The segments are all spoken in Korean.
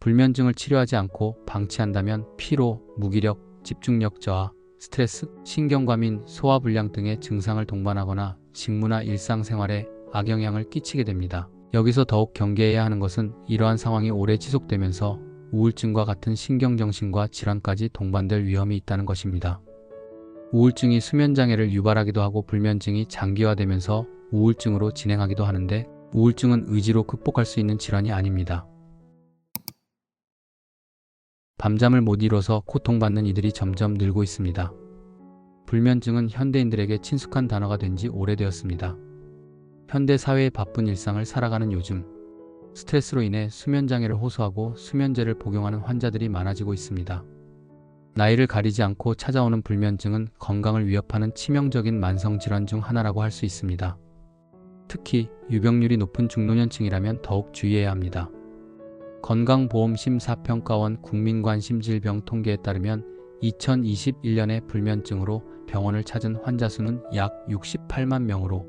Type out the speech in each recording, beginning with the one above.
불면증을 치료하지 않고 방치한다면 피로, 무기력, 집중력 저하, 스트레스, 신경과민, 소화불량 등의 증상을 동반하거나 직무나 일상생활에 악영향을 끼치게 됩니다. 여기서 더욱 경계해야 하는 것은 이러한 상황이 오래 지속되면서 우울증과 같은 신경정신과 질환까지 동반될 위험이 있다는 것입니다. 우울증이 수면장애를 유발하기도 하고 불면증이 장기화되면서 우울증으로 진행하기도 하는데 우울증은 의지로 극복할 수 있는 질환이 아닙니다. 밤잠을 못 이뤄서 고통받는 이들이 점점 늘고 있습니다. 불면증은 현대인들에게 친숙한 단어가 된 지 오래되었습니다. 현대 사회의 바쁜 일상을 살아가는 요즘, 스트레스로 인해 수면장애를 호소하고 수면제를 복용하는 환자들이 많아지고 있습니다. 나이를 가리지 않고 찾아오는 불면증은 건강을 위협하는 치명적인 만성질환 중 하나라고 할 수 있습니다. 특히 유병률이 높은 중노년층이라면 더욱 주의해야 합니다. 건강보험심사평가원 국민관심질병 통계에 따르면 2021년에 불면증으로 병원을 찾은 환자 수는 약 68만 명으로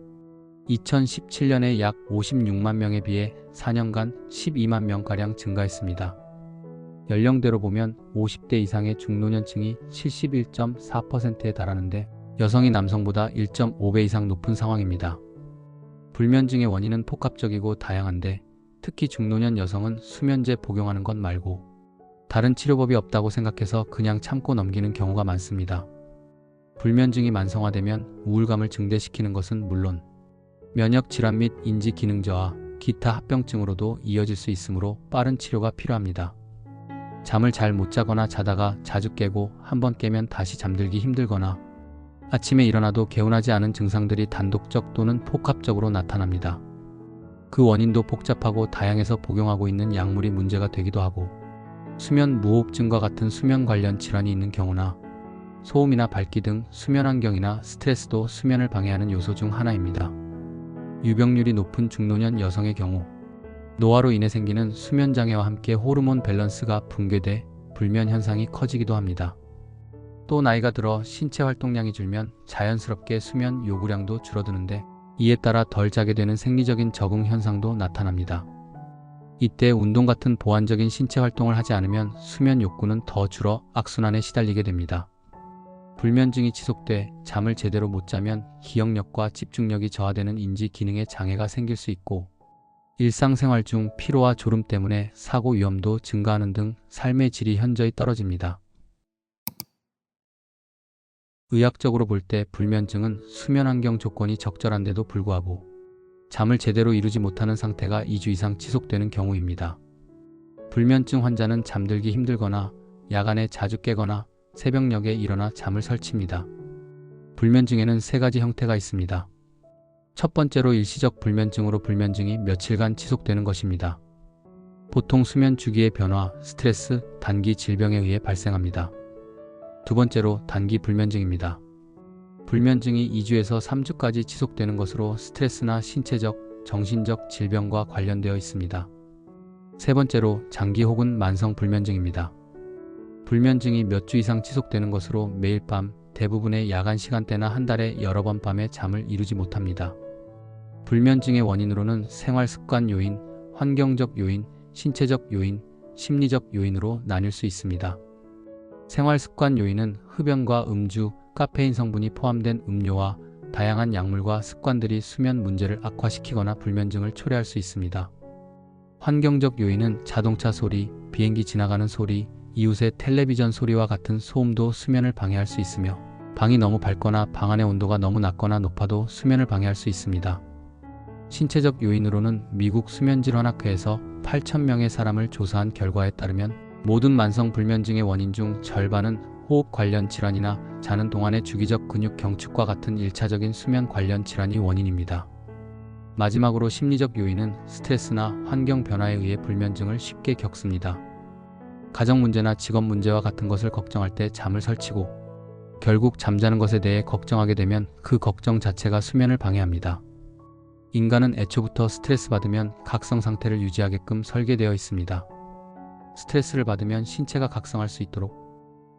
2017년에 약 56만 명에 비해 4년간 12만 명가량 증가했습니다. 연령대로 보면 50대 이상의 중노년층이 71.4%에 달하는데 여성이 남성보다 1.5배 이상 높은 상황입니다. 불면증의 원인은 복합적이고 다양한데 특히 중노년 여성은 수면제 복용하는 것 말고 다른 치료법이 없다고 생각해서 그냥 참고 넘기는 경우가 많습니다. 불면증이 만성화되면 우울감을 증대시키는 것은 물론 면역질환 및 인지기능 저하, 기타 합병증으로도 이어질 수 있으므로 빠른 치료가 필요합니다. 잠을 잘 못 자거나 자다가 자주 깨고 한번 깨면 다시 잠들기 힘들거나 아침에 일어나도 개운하지 않은 증상들이 단독적 또는 복합적으로 나타납니다. 그 원인도 복잡하고 다양해서 복용하고 있는 약물이 문제가 되기도 하고 수면 무호흡증과 같은 수면 관련 질환이 있는 경우나 소음이나 밝기 등 수면 환경이나 스트레스도 수면을 방해하는 요소 중 하나입니다. 유병률이 높은 중노년 여성의 경우 노화로 인해 생기는 수면장애와 함께 호르몬 밸런스가 붕괴돼 불면 현상이 커지기도 합니다. 또 나이가 들어 신체 활동량이 줄면 자연스럽게 수면 요구량도 줄어드는데 이에 따라 덜 자게 되는 생리적인 적응 현상도 나타납니다. 이때 운동 같은 보완적인 신체 활동을 하지 않으면 수면 욕구는 더 줄어 악순환에 시달리게 됩니다. 불면증이 지속돼 잠을 제대로 못 자면 기억력과 집중력이 저하되는 인지 기능에 장애가 생길 수 있고 일상생활 중 피로와 졸음 때문에 사고 위험도 증가하는 등 삶의 질이 현저히 떨어집니다. 의학적으로 볼 때 불면증은 수면 환경 조건이 적절한데도 불구하고 잠을 제대로 이루지 못하는 상태가 2주 이상 지속되는 경우입니다. 불면증 환자는 잠들기 힘들거나 야간에 자주 깨거나 새벽녘에 일어나 잠을 설칩니다. 불면증에는 3가지 형태가 있습니다. 첫 번째로 일시적 불면증으로 불면증이 며칠간 지속되는 것입니다. 보통 수면 주기의 변화, 스트레스, 단기 질병에 의해 발생합니다. 두 번째로 단기 불면증입니다. 불면증이 2주에서 3주까지 지속되는 것으로 스트레스나 신체적, 정신적 질병과 관련되어 있습니다. 세 번째로 장기 혹은 만성 불면증입니다. 불면증이 몇 주 이상 지속되는 것으로 매일 밤, 대부분의 야간 시간대나 한 달에 여러 번 밤에 잠을 이루지 못합니다. 불면증의 원인으로는 생활습관 요인, 환경적 요인, 신체적 요인, 심리적 요인으로 나뉠 수 있습니다. 생활습관 요인은 흡연과 음주, 카페인 성분이 포함된 음료와 다양한 약물과 습관들이 수면 문제를 악화시키거나 불면증을 초래할 수 있습니다. 환경적 요인은 자동차 소리, 비행기 지나가는 소리, 이웃의 텔레비전 소리와 같은 소음도 수면을 방해할 수 있으며 방이 너무 밝거나 방 안의 온도가 너무 낮거나 높아도 수면을 방해할 수 있습니다. 신체적 요인으로는 미국 수면질환학회에서 8,000명의 사람을 조사한 결과에 따르면 모든 만성 불면증의 원인 중 절반은 호흡 관련 질환이나 자는 동안의 주기적 근육 경축과 같은 1차적인 수면 관련 질환이 원인입니다. 마지막으로 심리적 요인은 스트레스나 환경 변화에 의해 불면증을 쉽게 겪습니다. 가정 문제나 직업 문제와 같은 것을 걱정할 때 잠을 설치고 결국 잠자는 것에 대해 걱정하게 되면 그 걱정 자체가 수면을 방해합니다. 인간은 애초부터 스트레스 받으면 각성 상태를 유지하게끔 설계되어 있습니다. 스트레스를 받으면 신체가 각성할 수 있도록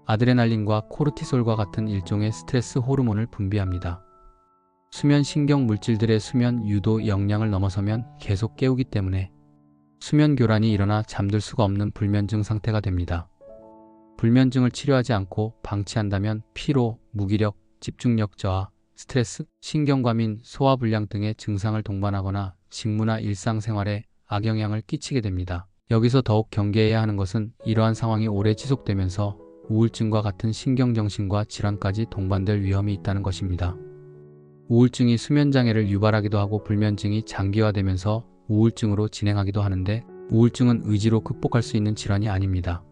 아드레날린과 코르티솔과 같은 일종의 스트레스 호르몬을 분비합니다. 수면 신경 물질들의 수면 유도 역량을 넘어서면 계속 깨우기 때문에 수면 교란이 일어나 잠들 수가 없는 불면증 상태가 됩니다. 불면증을 치료하지 않고 방치한다면 피로, 무기력, 집중력 저하, 스트레스, 신경과민, 소화불량 등의 증상을 동반하거나 직무나 일상생활에 악영향을 끼치게 됩니다. 여기서 더욱 경계해야 하는 것은 이러한 상황이 오래 지속되면서 우울증과 같은 신경정신과 질환까지 동반될 위험이 있다는 것입니다. 우울증이 수면장애를 유발하기도 하고 불면증이 장기화되면서 우울증으로 진행하기도 하는데 우울증은 의지로 극복할 수 있는 질환이 아닙니다.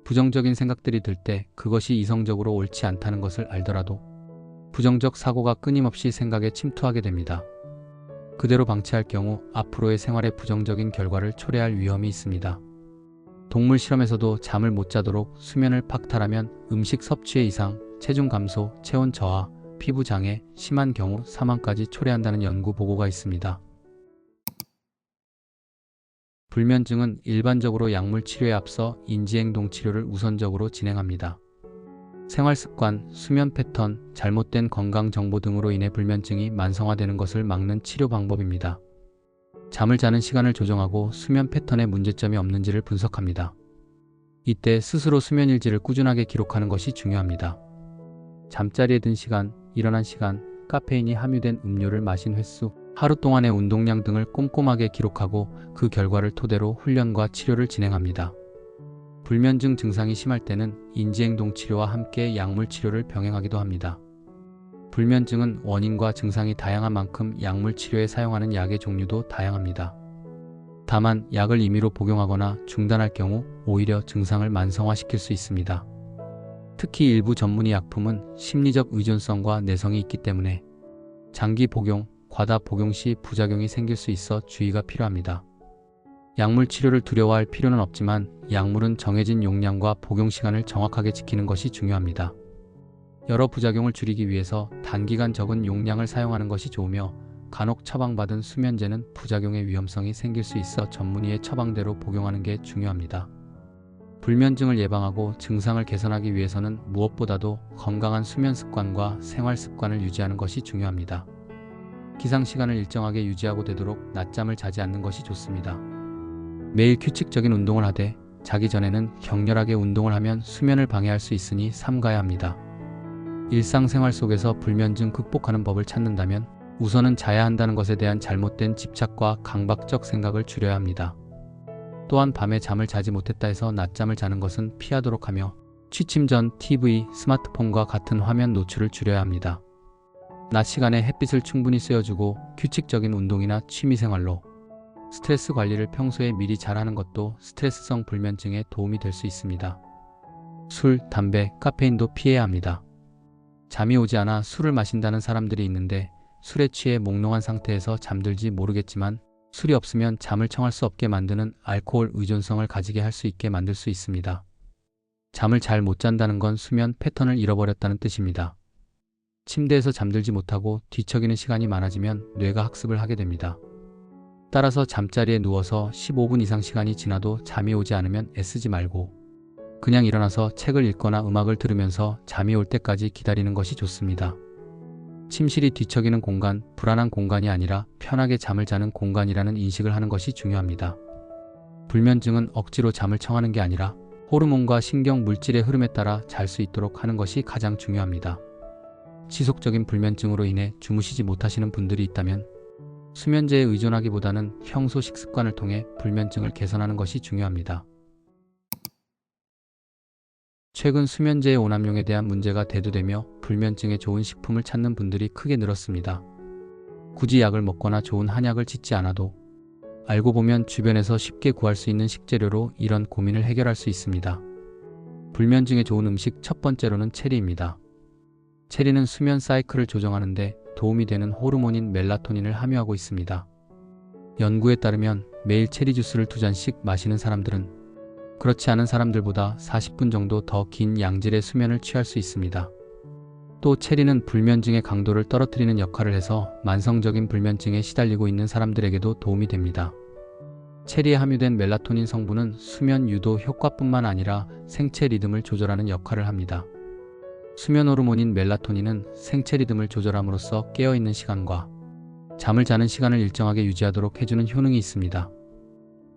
부정적인 생각들이 들 때 그것이 이성적으로 옳지 않다는 것을 알더라도 부정적 사고가 끊임없이 생각에 침투하게 됩니다. 그대로 방치할 경우 앞으로의 생활에 부정적인 결과를 초래할 위험이 있습니다. 동물 실험에서도 잠을 못 자도록 수면을 박탈하면 음식 섭취의 이상, 체중 감소, 체온 저하, 피부 장애, 심한 경우 사망까지 초래한다는 연구 보고가 있습니다. 불면증은 일반적으로 약물 치료에 앞서 인지행동 치료를 우선적으로 진행합니다. 생활습관, 수면 패턴, 잘못된 건강 정보 등으로 인해 불면증이 만성화되는 것을 막는 치료 방법입니다. 잠을 자는 시간을 조정하고 수면 패턴에 문제점이 없는지를 분석합니다. 이때 스스로 수면 일지를 꾸준하게 기록하는 것이 중요합니다. 잠자리에 든 시간, 일어난 시간, 카페인이 함유된 음료를 마신 횟수, 하루 동안의 운동량 등을 꼼꼼하게 기록하고 그 결과를 토대로 훈련과 치료를 진행합니다. 불면증 증상이 심할 때는 인지행동 치료와 함께 약물 치료를 병행하기도 합니다. 불면증은 원인과 증상이 다양한 만큼 약물 치료에 사용하는 약의 종류도 다양합니다. 다만 약을 임의로 복용하거나 중단할 경우 오히려 증상을 만성화시킬 수 있습니다. 특히 일부 전문의 약품은 심리적 의존성과 내성이 있기 때문에 장기 복용, 과다 복용 시 부작용이 생길 수 있어 주의가 필요합니다. 약물 치료를 두려워할 필요는 없지만 약물은 정해진 용량과 복용 시간을 정확하게 지키는 것이 중요합니다. 여러 부작용을 줄이기 위해서 단기간 적은 용량을 사용하는 것이 좋으며 간혹 처방받은 수면제는 부작용의 위험성이 생길 수 있어 전문의의 처방대로 복용하는 게 중요합니다. 불면증을 예방하고 증상을 개선하기 위해서는 무엇보다도 건강한 수면 습관과 생활 습관을 유지하는 것이 중요합니다. 기상 시간을 일정하게 유지하고 되도록 낮잠을 자지 않는 것이 좋습니다. 매일 규칙적인 운동을 하되 자기 전에는 격렬하게 운동을 하면 수면을 방해할 수 있으니 삼가야 합니다. 일상생활 속에서 불면증 극복하는 법을 찾는다면 우선은 자야 한다는 것에 대한 잘못된 집착과 강박적 생각을 줄여야 합니다. 또한 밤에 잠을 자지 못했다 해서 낮잠을 자는 것은 피하도록 하며 취침 전 TV, 스마트폰과 같은 화면 노출을 줄여야 합니다. 낮 시간에 햇빛을 충분히 쐬어주고 규칙적인 운동이나 취미생활로 스트레스 관리를 평소에 미리 잘하는 것도 스트레스성 불면증에 도움이 될 수 있습니다. 술, 담배, 카페인도 피해야 합니다. 잠이 오지 않아 술을 마신다는 사람들이 있는데 술에 취해 몽롱한 상태에서 잠들지 모르겠지만 술이 없으면 잠을 청할 수 없게 만드는 알코올 의존성을 가지게 할 수 있게 만들 수 있습니다. 잠을 잘 못 잔다는 건 수면 패턴을 잃어버렸다는 뜻입니다. 침대에서 잠들지 못하고 뒤척이는 시간이 많아지면 뇌가 학습을 하게 됩니다. 따라서 잠자리에 누워서 15분 이상 시간이 지나도 잠이 오지 않으면 애쓰지 말고 그냥 일어나서 책을 읽거나 음악을 들으면서 잠이 올 때까지 기다리는 것이 좋습니다. 침실이 뒤척이는 공간, 불안한 공간이 아니라 편하게 잠을 자는 공간이라는 인식을 하는 것이 중요합니다. 불면증은 억지로 잠을 청하는 게 아니라 호르몬과 신경 물질의 흐름에 따라 잘 수 있도록 하는 것이 가장 중요합니다. 지속적인 불면증으로 인해 주무시지 못하시는 분들이 있다면 수면제에 의존하기보다는 평소 식습관을 통해 불면증을 개선하는 것이 중요합니다. 최근 수면제의 오남용에 대한 문제가 대두되며 불면증에 좋은 식품을 찾는 분들이 크게 늘었습니다. 굳이 약을 먹거나 좋은 한약을 짓지 않아도 알고 보면 주변에서 쉽게 구할 수 있는 식재료로 이런 고민을 해결할 수 있습니다. 불면증에 좋은 음식 첫 번째로는 체리입니다. 체리는 수면 사이클을 조정하는 데 도움이 되는 호르몬인 멜라토닌을 함유하고 있습니다. 연구에 따르면 매일 체리 주스를 2잔씩 마시는 사람들은 그렇지 않은 사람들보다 40분 정도 더 긴 양질의 수면을 취할 수 있습니다. 또 체리는 불면증의 강도를 떨어뜨리는 역할을 해서 만성적인 불면증에 시달리고 있는 사람들에게도 도움이 됩니다. 체리에 함유된 멜라토닌 성분은 수면 유도 효과뿐만 아니라 생체 리듬을 조절하는 역할을 합니다. 수면 호르몬인 멜라토닌은 생체 리듬을 조절함으로써 깨어있는 시간과 잠을 자는 시간을 일정하게 유지하도록 해주는 효능이 있습니다.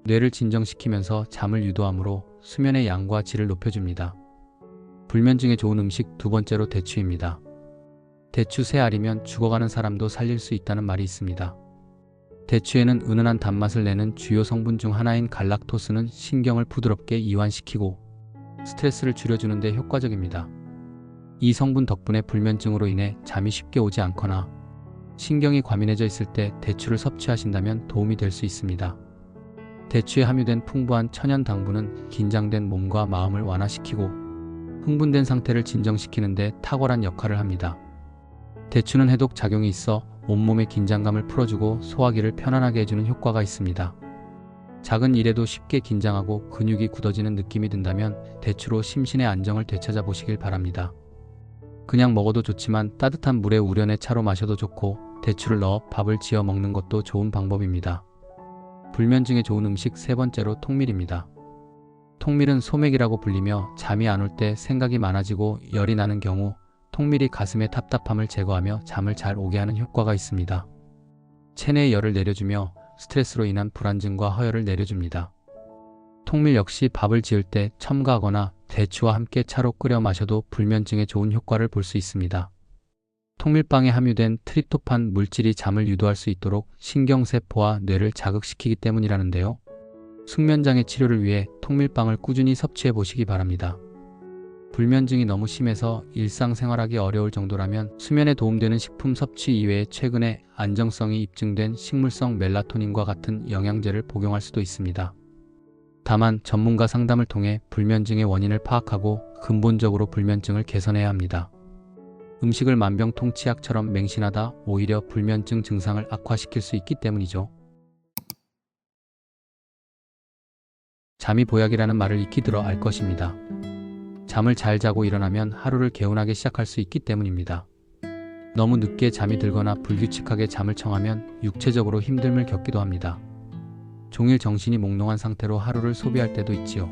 뇌를 진정시키면서 잠을 유도하므로 수면의 양과 질을 높여줍니다. 불면증에 좋은 음식 두 번째로 대추입니다. 대추 3알이면 죽어가는 사람도 살릴 수 있다는 말이 있습니다. 대추에는 은은한 단맛을 내는 주요 성분 중 하나인 갈락토스는 신경을 부드럽게 이완시키고 스트레스를 줄여주는 데 효과적입니다. 이 성분 덕분에 불면증으로 인해 잠이 쉽게 오지 않거나 신경이 과민해져 있을 때 대추를 섭취하신다면 도움이 될 수 있습니다. 대추에 함유된 풍부한 천연 당분은 긴장된 몸과 마음을 완화시키고 흥분된 상태를 진정시키는 데 탁월한 역할을 합니다. 대추는 해독 작용이 있어 온몸의 긴장감을 풀어주고 소화기를 편안하게 해주는 효과가 있습니다. 작은 일에도 쉽게 긴장하고 근육이 굳어지는 느낌이 든다면 대추로 심신의 안정을 되찾아 보시길 바랍니다. 그냥 먹어도 좋지만 따뜻한 물에 우려내 차로 마셔도 좋고 대추를 넣어 밥을 지어 먹는 것도 좋은 방법입니다. 불면증에 좋은 음식 3번째로 통밀입니다. 통밀은 소맥이라고 불리며 잠이 안 올 때 생각이 많아지고 열이 나는 경우 통밀이 가슴의 답답함을 제거하며 잠을 잘 오게 하는 효과가 있습니다. 체내의 열을 내려주며 스트레스로 인한 불안증과 허열을 내려줍니다. 통밀 역시 밥을 지을 때 첨가하거나 대추와 함께 차로 끓여 마셔도 불면증에 좋은 효과를 볼 수 있습니다. 통밀빵에 함유된 트립토판 물질이 잠을 유도할 수 있도록 신경세포와 뇌를 자극시키기 때문이라는데요. 숙면장애 치료를 위해 통밀빵을 꾸준히 섭취해 보시기 바랍니다. 불면증이 너무 심해서 일상생활하기 어려울 정도라면 수면에 도움되는 식품 섭취 이외에 최근에 안정성이 입증된 식물성 멜라토닌과 같은 영양제를 복용할 수도 있습니다. 다만 전문가 상담을 통해 불면증의 원인을 파악하고 근본적으로 불면증을 개선해야 합니다. 음식을 만병통치약처럼 맹신하다 오히려 불면증 증상을 악화시킬 수 있기 때문이죠. 잠이 보약이라는 말을 익히 들어 알 것입니다. 잠을 잘 자고 일어나면 하루를 개운하게 시작할 수 있기 때문입니다. 너무 늦게 잠이 들거나 불규칙하게 잠을 청하면 육체적으로 힘듦을 겪기도 합니다. 종일 정신이 몽롱한 상태로 하루를 소비할 때도 있지요.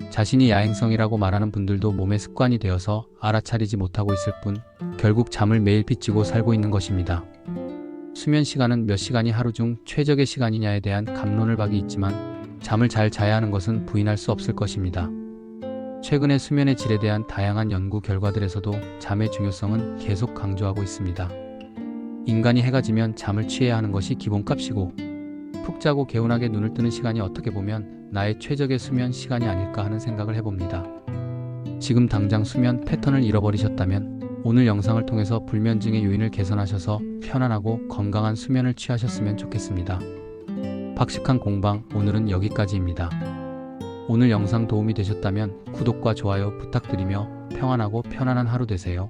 자신이 야행성이라고 말하는 분들도 몸의 습관이 되어서 알아차리지 못하고 있을 뿐 결국 잠을 매일 빚지고 살고 있는 것입니다. 수면 시간은 몇 시간이 하루 중 최적의 시간이냐에 대한 갑론을 박이 있지만 잠을 잘 자야 하는 것은 부인할 수 없을 것입니다. 최근에 수면의 질에 대한 다양한 연구 결과들에서도 잠의 중요성은 계속 강조하고 있습니다. 인간이 해가 지면 잠을 취해야 하는 것이 기본값이고 푹 자고 개운하게 눈을 뜨는 시간이 어떻게 보면 나의 최적의 수면 시간이 아닐까 하는 생각을 해봅니다. 지금 당장 수면 패턴을 잃어버리셨다면 오늘 영상을 통해서 불면증의 요인을 개선하셔서 편안하고 건강한 수면을 취하셨으면 좋겠습니다. 박식한 공방 오늘은 여기까지입니다. 오늘 영상 도움이 되셨다면 구독과 좋아요 부탁드리며 평안하고 편안한 하루 되세요.